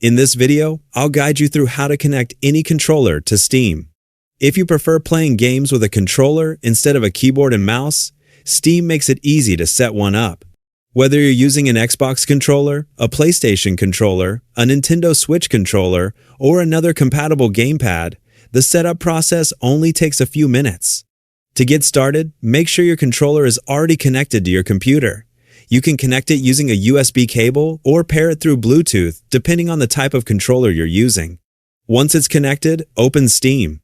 In this video, I'll guide you through how to connect any controller to Steam. If you prefer playing games with a controller instead of a keyboard and mouse, Steam makes it easy to set one up. Whether you're using an Xbox controller, a PlayStation controller, a Nintendo Switch controller, or another compatible gamepad, the setup process only takes a few minutes. To get started, make sure your controller is already connected to your computer. You can connect it using a USB cable or pair it through Bluetooth, depending on the type of controller you're using. Once it's connected, open Steam.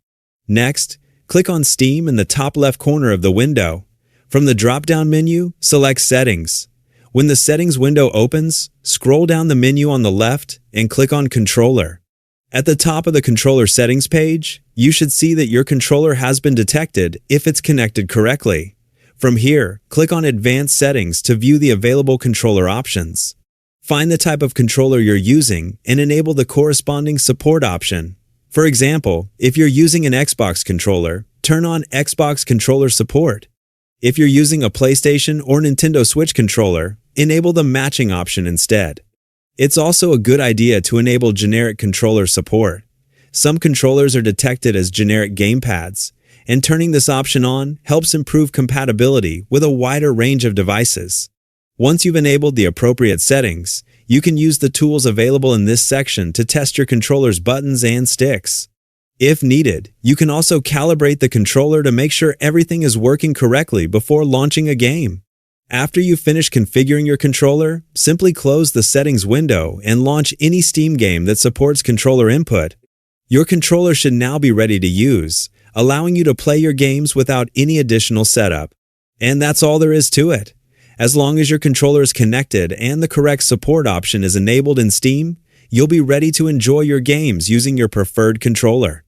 Next, click on Steam in the top left corner of the window. From the drop-down menu, select Settings. When the Settings window opens, scroll down the menu on the left and click on Controller. At the top of the controller settings page, you should see that your controller has been detected if it's connected correctly. From here, click on Advanced Settings to view the available controller options. Find the type of controller you're using and enable the corresponding support option. For example, if you're using an Xbox controller, turn on Xbox controller support. If you're using a PlayStation or Nintendo Switch controller, enable the matching option instead. It's also a good idea to enable generic controller support. Some controllers are detected as generic gamepads, and turning this option on helps improve compatibility with a wider range of devices. Once you've enabled the appropriate settings, you can use the tools available in this section to test your controller's buttons and sticks. If needed, you can also calibrate the controller to make sure everything is working correctly before launching a game. After you finish configuring your controller, simply close the settings window and launch any Steam game that supports controller input. Your controller should now be ready to use, allowing you to play your games without any additional setup. And that's all there is to it. As long as your controller is connected and the correct support option is enabled in Steam, you'll be ready to enjoy your games using your preferred controller.